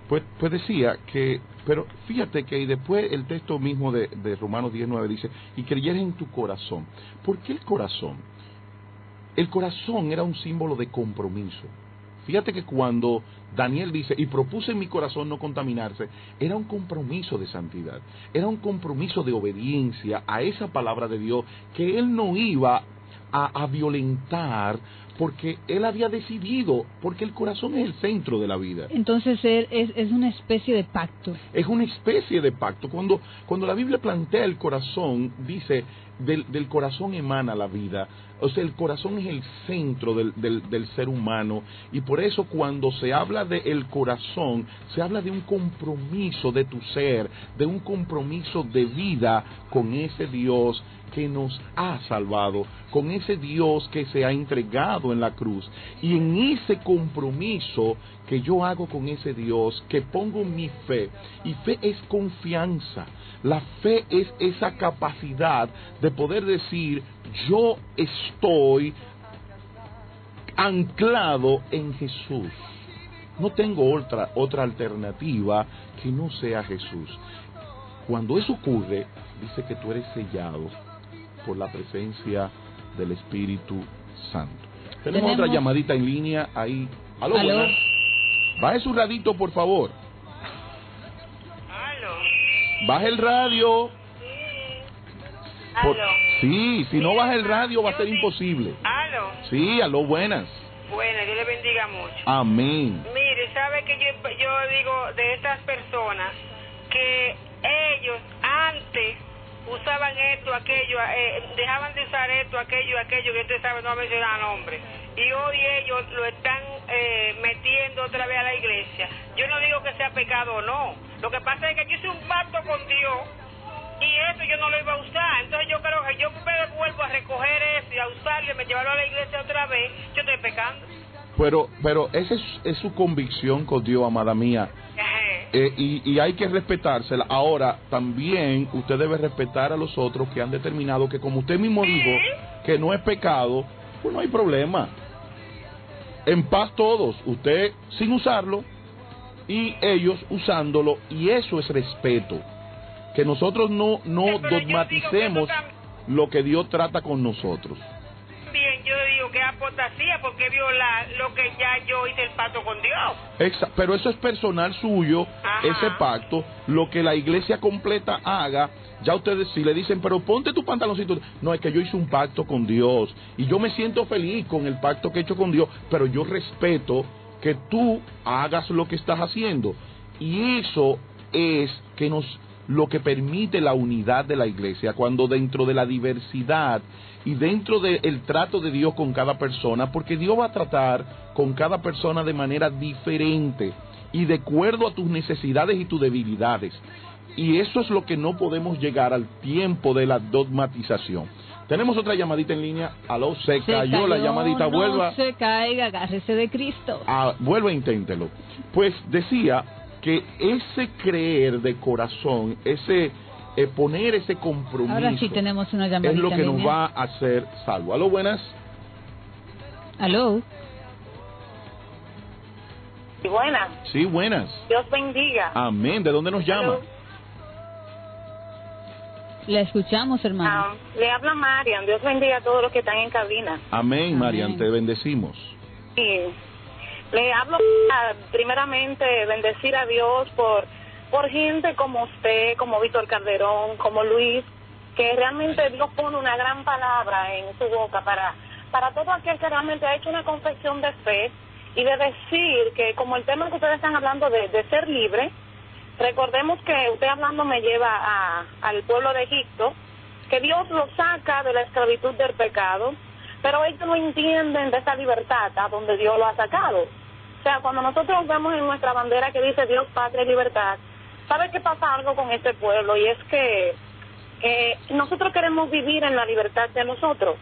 Pues decía que, pero fíjate que después el texto mismo de Romanos 19 dice, y creyeres en tu corazón. ¿Por qué el corazón? El corazón era un símbolo de compromiso. Fíjate que cuando Daniel dice, y propuse en mi corazón no contaminarse, era un compromiso de santidad, era un compromiso de obediencia a esa palabra de Dios, que él no iba a violentar, porque él había decidido, porque el corazón es el centro de la vida. Entonces es una especie de pacto. Es una especie de pacto. Cuando la Biblia plantea el corazón, dice, del corazón emana la vida. O sea, el corazón es el centro del ser humano. Y por eso cuando se habla del corazón, se habla de un compromiso de tu ser, de un compromiso de vida con ese Dios que nos ha salvado, con ese Dios que se ha entregado en la cruz. Y en ese compromiso que yo hago con ese Dios, que pongo mi fe, y fe es confianza. La fe es esa capacidad de poder decir, yo estoy anclado en Jesús. No tengo otra alternativa que no sea Jesús. Cuando eso ocurre, dice que tú eres sellado por la presencia del Espíritu Santo. Tenemos otra llamadita en línea ahí. Aló, buenas. Baje su radito, por favor. Aló. Baja el radio. Aló. Sí, si no baja el radio va a ser imposible. Aló. Sí, aló, buenas. Bueno, Dios le bendiga mucho. Amén. Mire, ¿sabe que yo digo de estas personas que ellos antes usaban esto, aquello, dejaban de usar esto, aquello, que usted sabe, no mencionar nombres, y hoy ellos lo están metiendo otra vez a la iglesia? Yo no digo que sea pecado o no, lo que pasa es que yo hice un pacto con Dios y eso yo no lo iba a usar, entonces yo creo que yo me vuelvo a recoger eso y a usarlo y me llevarlo a la iglesia otra vez, yo estoy pecando. Pero esa es su convicción con Dios, amada mía. Y hay que respetársela. Ahora, también usted debe respetar a los otros que han determinado que, como usted mismo dijo, que no es pecado, pues no hay problema. En paz todos, usted sin usarlo y ellos usándolo, y eso es respeto. Que nosotros no dogmaticemos lo que Dios trata con nosotros. Bien, yo digo que es apostasía porque viola lo que ya yo hice el pacto con Dios. Pero eso es personal suyo. Ajá. Ese pacto, lo que la iglesia completa haga, ya ustedes si le dicen, pero ponte tu pantaloncito, no, es que yo hice un pacto con Dios y yo me siento feliz con el pacto que he hecho con Dios, pero yo respeto que tú hagas lo que estás haciendo, y eso es lo que permite la unidad de la iglesia, cuando dentro de la diversidad y dentro del trato de Dios con cada persona, porque Dios va a tratar con cada persona de manera diferente y de acuerdo a tus necesidades y tus debilidades, y eso es lo que no podemos llegar al tiempo de la dogmatización. Tenemos otra llamadita en línea. Aló, se cayó la llamadita, vuelva. No se caiga, agárrese de Cristo. Vuelva, inténtelo. Pues decía que ese creer de corazón, ese poner ese compromiso, ahora sí tenemos una llamadita, es lo que nos línea. va a hacer salvo. Aló, buenas. Aló. Sí, buenas. Sí, buenas. Dios bendiga. Amén. ¿De dónde nos llama? Aló. La escuchamos, hermano. Le habla Marian. Dios bendiga a todos los que están en cabina. Amén, Marian, te bendecimos. Sí. Le hablo primeramente bendecir a Dios por gente como usted, como Víctor Calderón, como Luis, que realmente Dios pone una gran palabra en su boca para todo aquel que realmente ha hecho una confesión de fe y de decir que, como el tema que ustedes están hablando de ser libre, recordemos que usted hablando me lleva al pueblo de Egipto, que Dios lo saca de la esclavitud del pecado, pero ellos no entienden de esa libertad a donde Dios lo ha sacado. O sea, cuando nosotros vemos en nuestra bandera que dice Dios, patria y libertad, ¿sabe qué pasa algo con este pueblo? Y es que nosotros queremos vivir en la libertad de nosotros,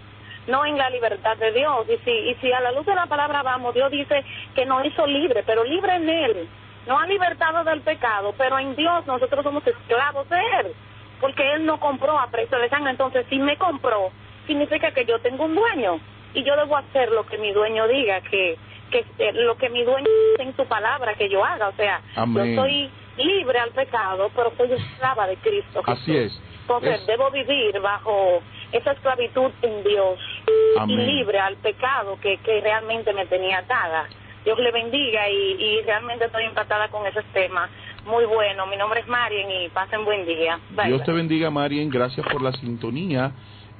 no en la libertad de Dios. Y si a la luz de la palabra vamos, Dios dice que nos hizo libre, pero libre en Él. Nos ha libertado del pecado, pero en Dios nosotros somos esclavos de Él, porque Él no compró a precio de sangre. Entonces, si me compró, significa que yo tengo un dueño, y yo debo hacer lo que mi dueño diga, que lo que mi dueño dice en su palabra que yo haga. O sea, amén. Yo soy libre al pecado, pero soy esclava de Cristo Jesús. Así es. Entonces, debo vivir bajo esa esclavitud en Dios, amén, y libre al pecado que realmente me tenía atada. Dios le bendiga y realmente estoy impactada con ese tema. Muy bueno. Mi nombre es Marian y pasen buen día. Bye, Dios te bye. bendiga, Marian. Gracias por la sintonía.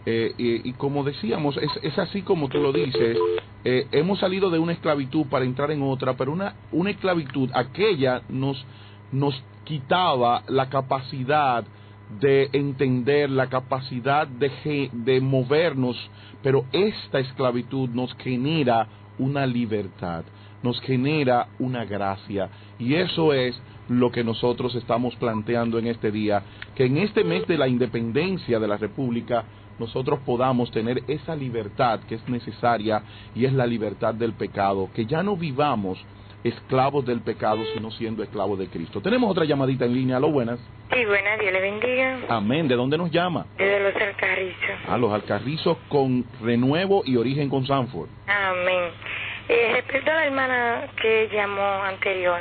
Y como decíamos, es así como tú lo dices. Hemos salido de una esclavitud para entrar en otra, pero una esclavitud, aquella nos quitaba la capacidad de entender, la capacidad de movernos, pero esta esclavitud nos genera una libertad, nos genera una gracia, y eso es lo que nosotros estamos planteando en este día, que en este mes de la independencia de la República nosotros podamos tener esa libertad que es necesaria, y es la libertad del pecado, que ya no vivamos esclavos del pecado, sino siendo esclavos de Cristo. Tenemos otra llamadita en línea. Aló, buenas. Sí, buenas, Dios le bendiga. Amén. ¿De dónde nos llama? Desde Los Alcarrizos. Los Alcarrizos, con renuevo y origen con Sanford. Amén. Respecto a la hermana que llamó anterior,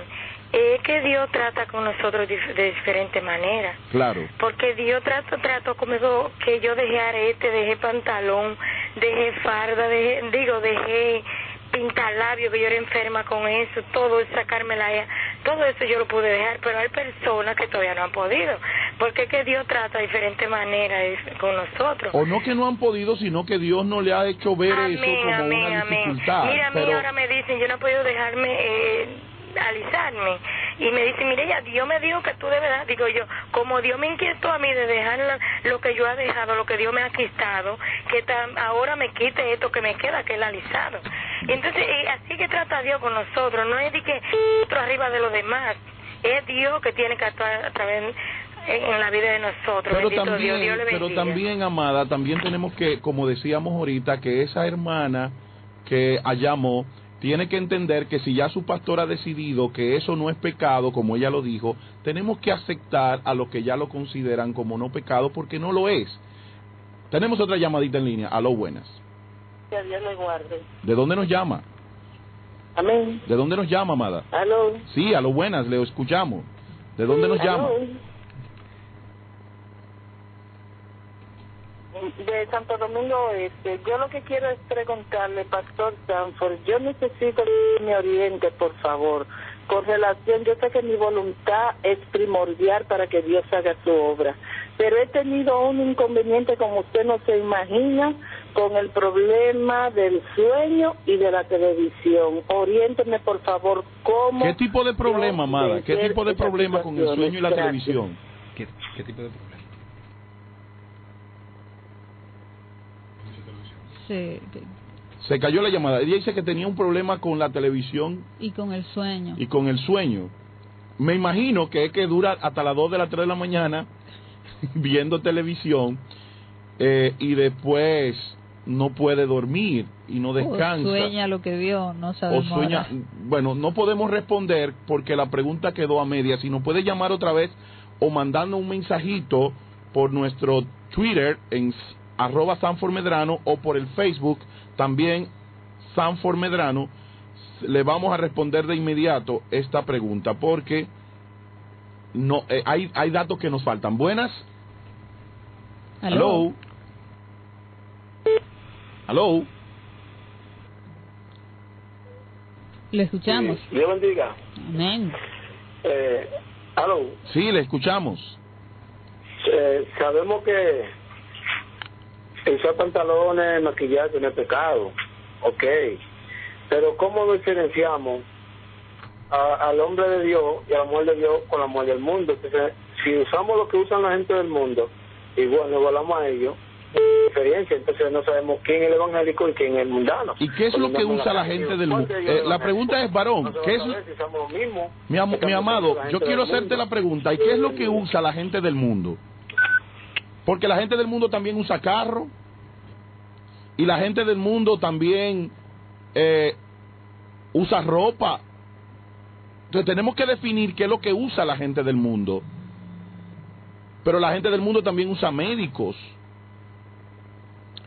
es que Dios trata con nosotros de diferente manera. Claro. Porque Dios trató conmigo que yo dejé arete, dejé pantalón, dejé farda, dejé pintar labios, que yo era enferma con eso, todo, sacármela, todo eso yo lo pude dejar, pero hay personas que todavía no han podido. porque es que Dios trata de diferentes maneras con nosotros. O no que no han podido, sino que Dios no le ha hecho ver eso como una dificultad. Mira, a mí ahora me dicen, yo no he podido dejarme alisarme, y me dicen, mire, ya Dios me dijo que tú debes dar, digo yo, como Dios me inquietó a mí de dejar lo que yo he dejado, lo que Dios me ha quitado, que ahora me quite esto que me queda, que es el alisado. Y entonces, así que trata Dios con nosotros, no es de que otro arriba de los demás, es Dios que tiene que actuar a través en la vida de nosotros. Pero bendito también, Dios le bendiga. pero también, amada, también tenemos que, como decíamos ahorita, que esa hermana que llamó tiene que entender que si ya su pastor ha decidido que eso no es pecado, como ella lo dijo, tenemos que aceptar a los que ya lo consideran como no pecado, porque no lo es. Tenemos otra llamadita en línea. Aló, buenas. Que Dios le guarde. ¿De dónde nos llama? Amén. ¿De dónde nos llama, amada? Aló. Sí, aló, buenas, le escuchamos. ¿De dónde nos llama? De Santo Domingo Oeste. Yo lo que quiero es preguntarle, Pastor Sanford, yo necesito que me oriente, por favor, con relación, yo sé que mi voluntad es primordial para que Dios haga su obra, pero he tenido un inconveniente como usted no se imagina, con el problema del sueño y de la televisión. Oriénteme, por favor, cómo... ¿Qué tipo de problema, amada? ¿Qué tipo de problema con el sueño y la televisión? ¿Qué tipo de problema? Se cayó la llamada. Ella dice que tenía un problema con la televisión y con el sueño. Y con el sueño. Me imagino que es que dura hasta las 2 de las 3 de la mañana viendo televisión y después no puede dormir y no descansa. O sueña lo que vio, no sabemos. O sueña, bueno, no podemos responder porque la pregunta quedó a medias. Si nos puede llamar otra vez o mandando un mensajito por nuestro Twitter en @SanfordMedrano o por el Facebook también Sanford Medrano, le vamos a responder de inmediato esta pregunta porque no hay datos que nos faltan. Buenas. Aló. Aló. Le escuchamos. Dios bendiga. Amén. Aló. Sí, le escuchamos. Sabemos que usar pantalones, maquillaje no es pecado, ok, pero ¿cómo diferenciamos al hombre de Dios y a la mujer de Dios con la mujer del mundo? Entonces, si usamos lo que usan la gente del mundo, igual nos volamos a ellos, diferencia, entonces no sabemos quién es el evangélico y quién es el mundano. ¿Y qué es lo que usa la gente del mundo? La pregunta es, varón, ¿qué es? Mi amado, yo quiero hacerte la pregunta, ¿y qué es lo que usa la gente del mundo? Porque la gente del mundo también usa carro y la gente del mundo también usa ropa. Entonces tenemos que definir qué es lo que usa la gente del mundo. Pero la gente del mundo también usa médicos.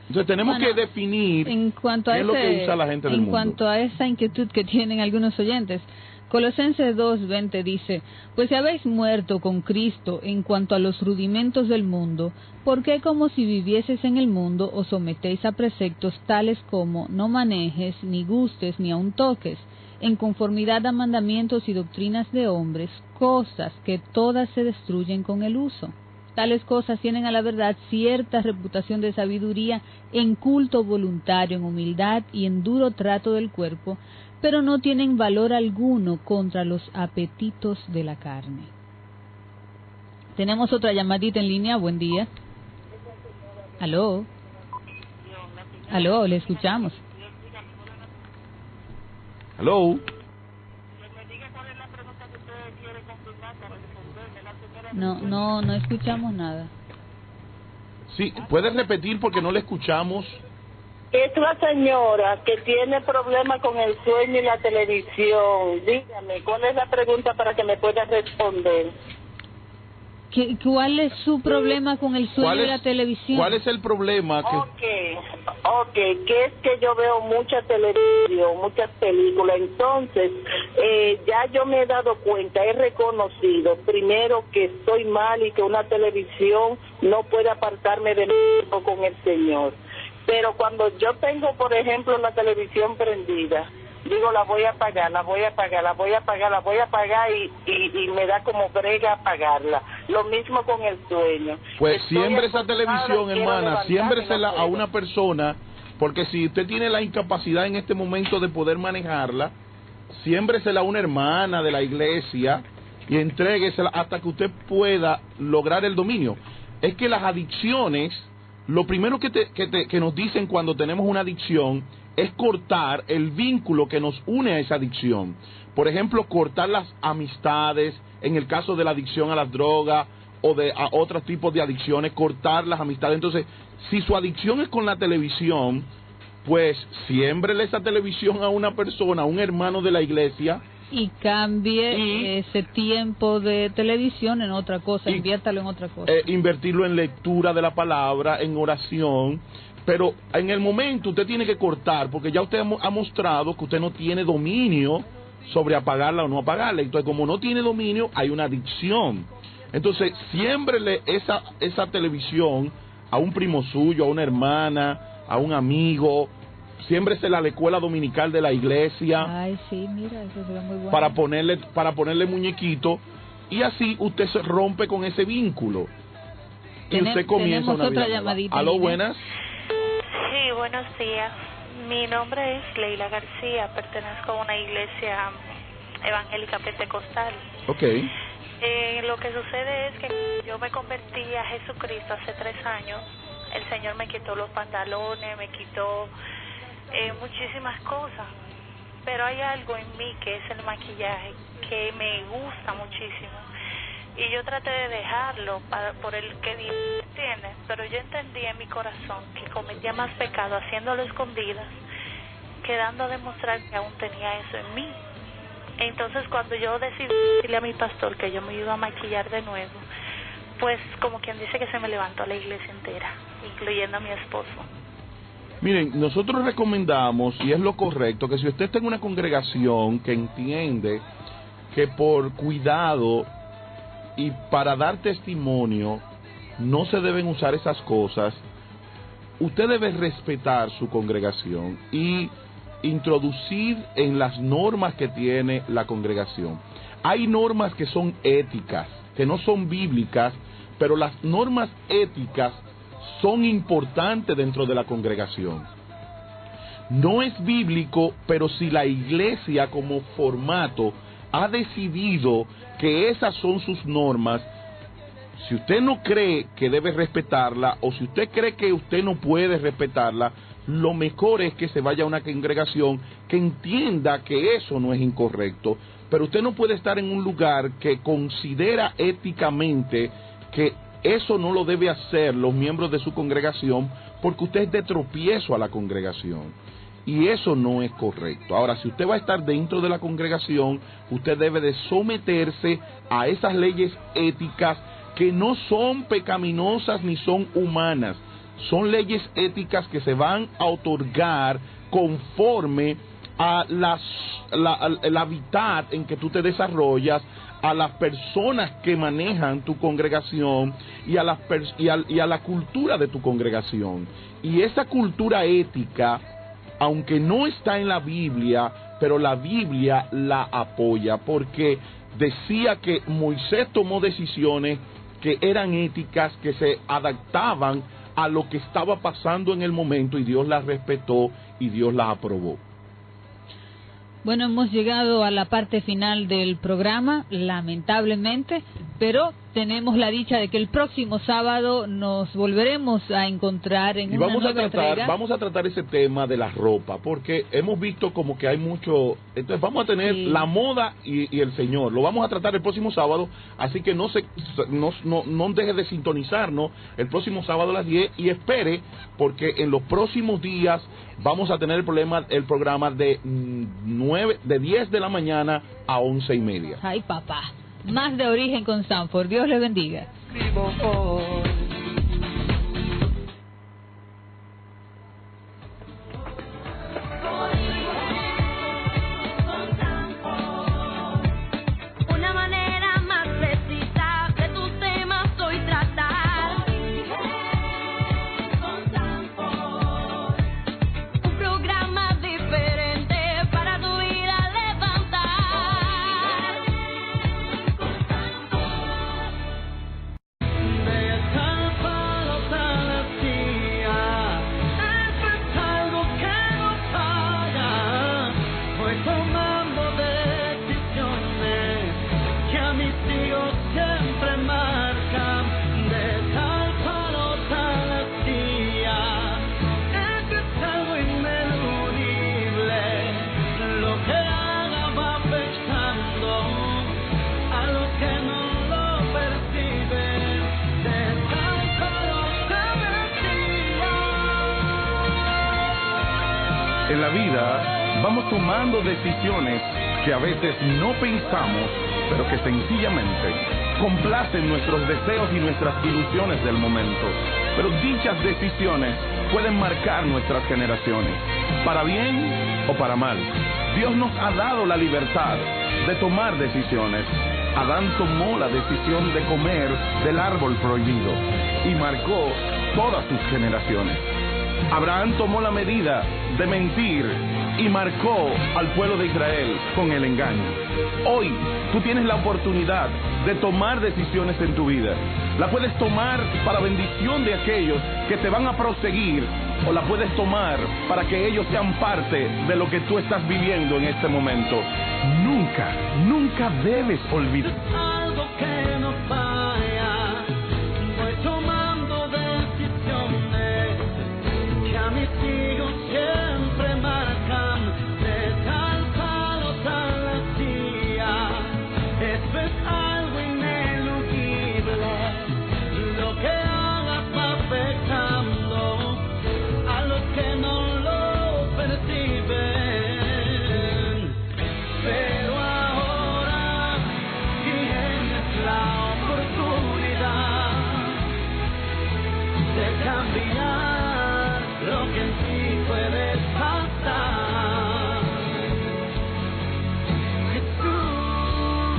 Entonces tenemos que definir en cuanto a qué es lo que usa la gente del mundo. En cuanto a esa inquietud que tienen algunos oyentes, Colosenses 2:20 dice, pues si habéis muerto con Cristo en cuanto a los rudimentos del mundo, ¿por qué como si vivieses en el mundo os sometéis a preceptos tales como no manejes, ni gustes, ni aun toques, en conformidad a mandamientos y doctrinas de hombres, cosas que todas se destruyen con el uso? Tales cosas tienen a la verdad cierta reputación de sabiduría en culto voluntario, en humildad y en duro trato del cuerpo, pero no tienen valor alguno contra los apetitos de la carne. Tenemos otra llamadita en línea. Buen día. Aló. Aló, le escuchamos. Aló. No escuchamos nada. Sí, ¿puedes repetir porque no le escuchamos? Es la señora que tiene problemas con el sueño y la televisión. Dígame, ¿cuál es la pregunta para que me pueda responder? ¿Cuál es su problema con el sueño y la televisión? ¿Cuál es el problema? Que es que yo veo mucha televisión, muchas películas, entonces ya yo me he dado cuenta, he reconocido primero que estoy mal y que una televisión no puede apartarme de mí con el Señor. Pero cuando yo tengo, por ejemplo, la televisión prendida, digo, la voy a apagar y me da como brega apagarla. Lo mismo con el sueño. Pues Estoy siempre esa acostada, televisión, quiero hermana, levantarme, siémbresela no a puedo. una persona, porque si usted tiene la incapacidad en este momento de poder manejarla, siémbresela a una hermana de la iglesia y entréguesela hasta que usted pueda lograr el dominio. Es que las adicciones, lo primero que nos dicen cuando tenemos una adicción es cortar el vínculo que nos une a esa adicción. Por ejemplo, cortar las amistades, en el caso de la adicción a las drogas o a otros tipos de adicciones, cortar las amistades. Entonces, si su adicción es con la televisión, pues siémbrele esa televisión a una persona, a un hermano de la iglesia. Y cambie ese tiempo de televisión en otra cosa, inviértalo en otra cosa. Invertirlo en lectura de la palabra, en oración. Pero en el momento usted tiene que cortar, porque ya usted ha mostrado que usted no tiene dominio sobre apagarla o no apagarla. Entonces, como no tiene dominio, hay una adicción. Entonces, siémbrele esa televisión a un primo suyo, a una hermana, a un amigo. Siémbresela a la escuela dominical de la iglesia. Ay, sí, mira, eso se ve muy bueno. Para ponerle muñequito, y así usted se rompe con ese vínculo. Y usted comienza una vida nueva. Aló, buenas. Sí, buenos días. Mi nombre es Leila García, pertenezco a una iglesia evangélica pentecostal. Ok. Lo que sucede es que yo me convertí a Jesucristo hace 3 años. El Señor me quitó los pantalones, me quitó muchísimas cosas. Pero hay algo en mí que es el maquillaje, que me gusta muchísimo. Y yo traté de dejarlo por el que Dios tiene, pero yo entendí en mi corazón que cometía más pecado haciéndolo escondidas que dando a demostrar que aún tenía eso en mí. Entonces cuando yo decidí decirle a mi pastor que yo me iba a maquillar de nuevo, pues como quien dice que se me levantó la iglesia entera, incluyendo a mi esposo. Miren, nosotros recomendamos, y es lo correcto, que si usted está en una congregación que entiende que por cuidado y para dar testimonio no se deben usar esas cosas, usted debe respetar su congregación y introducir en las normas que tiene la congregación. Hay normas que son éticas, que no son bíblicas, pero las normas éticas son importantes dentro de la congregación. No es bíblico, pero si la iglesia como formato ha decidido que esas son sus normas, si usted no cree que debe respetarla, o si usted cree que usted no puede respetarla, lo mejor es que se vaya a una congregación que entienda que eso no es incorrecto. Pero usted no puede estar en un lugar que considera éticamente que eso no lo debe hacer los miembros de su congregación, porque usted es de tropiezo a la congregación. Y eso no es correcto. Ahora, si usted va a estar dentro de la congregación, usted debe de someterse a esas leyes éticas que no son pecaminosas ni son humanas. Son leyes éticas que se van a otorgar conforme a el hábitat en que tú te desarrollas, a las personas que manejan tu congregación y a la cultura de tu congregación. Y esa cultura ética, aunque no está en la Biblia, pero la Biblia la apoya, porque decía que Moisés tomó decisiones que eran éticas, que se adaptaban a lo que estaba pasando en el momento, y Dios las respetó y Dios las aprobó. Bueno, hemos llegado a la parte final del programa, lamentablemente, pero tenemos la dicha de que el próximo sábado nos volveremos a encontrar en una nueva entrega. Vamos a tratar ese tema de la ropa, porque hemos visto como que hay mucho. Entonces vamos a tener la moda y el Señor. Lo vamos a tratar el próximo sábado, así que no deje de sintonizarnos el próximo sábado a las 10 y espere, porque en los próximos días vamos a tener el programa de 10 de la mañana a 11:30. Ay, papá. Más de Origen con Sanford. Dios le bendiga. Una manera más precisa de tus temas hoy tratar. Un programa diferente para tu vida levantar. vida vamos tomando decisiones que a veces no pensamos, pero que sencillamente complacen nuestros deseos y nuestras ilusiones del momento. Pero dichas decisiones pueden marcar nuestras generaciones, para bien o para mal. Dios nos ha dado la libertad de tomar decisiones. Adán tomó la decisión de comer del árbol prohibido y marcó todas sus generaciones. Abraham tomó la medida de mentir y marcó al pueblo de Israel con el engaño. Hoy tú tienes la oportunidad de tomar decisiones en tu vida. La puedes tomar para bendición de aquellos que te van a proseguir, o la puedes tomar para que ellos sean parte de lo que tú estás viviendo en este momento. Nunca debes olvidar. Algo que no falla, voy tomando decisiones que a mis hijos siempre marcan, de tal palo tal astilla. Esto es algo ineludible, lo que hagas va afectando a los que no lo perciben. Pero ahora tienes la oportunidad de cambiar lo que en ti puede pasar. Jesús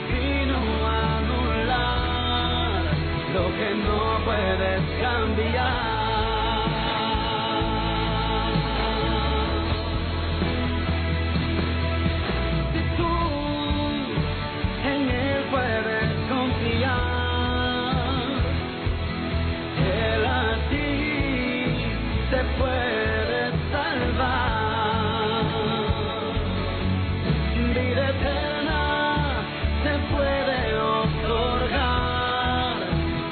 vino a anular lo que no puedes cambiar. Puede salvar, vida eterna se puede otorgar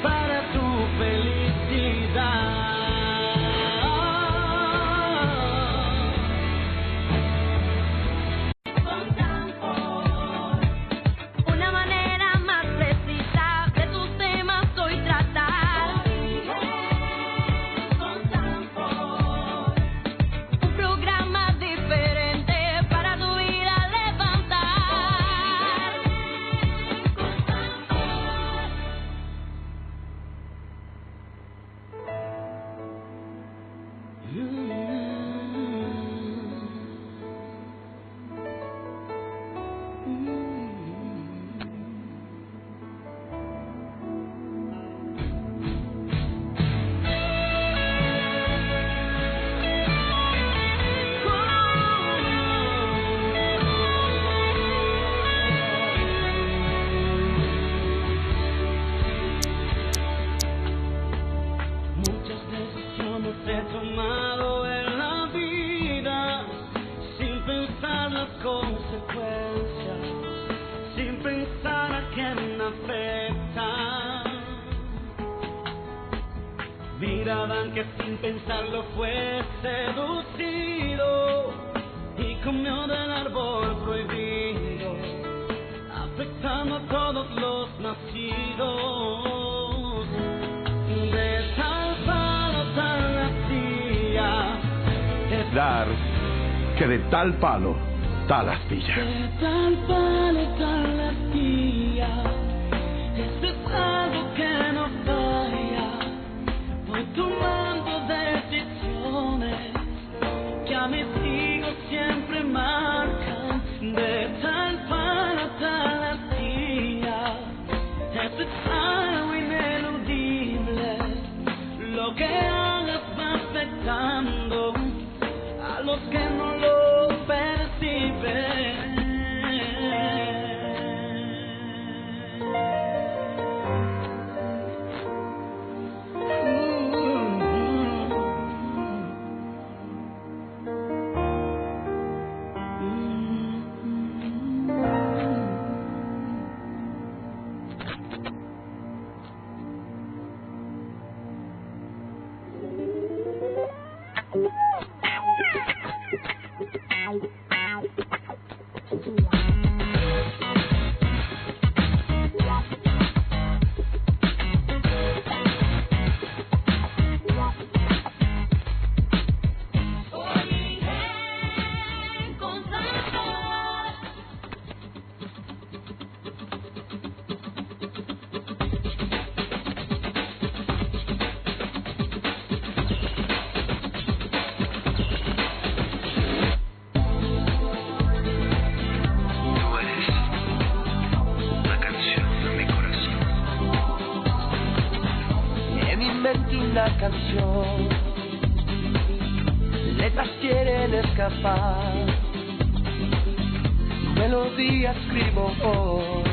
para tu felicidad. Una manera más precisa de tus temas hoy tratar. Que sin pensarlo fue seducido y comió del árbol prohibido, afectando a todos los nacidos. De tal palo tal astilla, Dar que de tal palo tal astilla. de tal palo tal astilla. Esto es algo que no falla. Voy tomando decisiones que a mis hijos siempre marcan, de tal palo tal astilla. Esto es algo ineludible, lo que hagas va afectando a los que no lo perciben. una canción, letras quieren escapar, melodía escribo hoy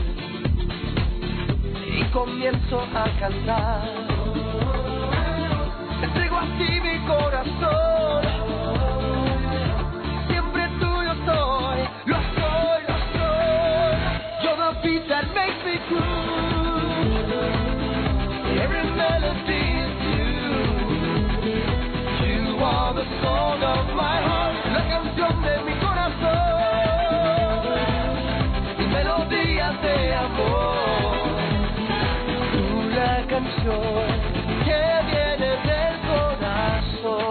y comienzo a cantar. Entrego a ti mi corazón, siempre tuyo soy, lo soy, lo soy. You're the beat that makes me groove, every melody is you. You are the song of my heart, la canción de mi corazón, mi melodía de amor, una canción que viene del corazón.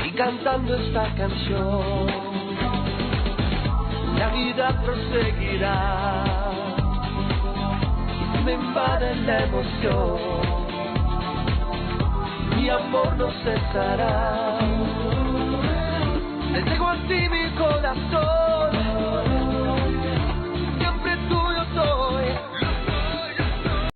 Y cantando esta canción, la vida proseguirá, me invade la emoción, mi amor no cesará. Le entrego a ti mi corazón,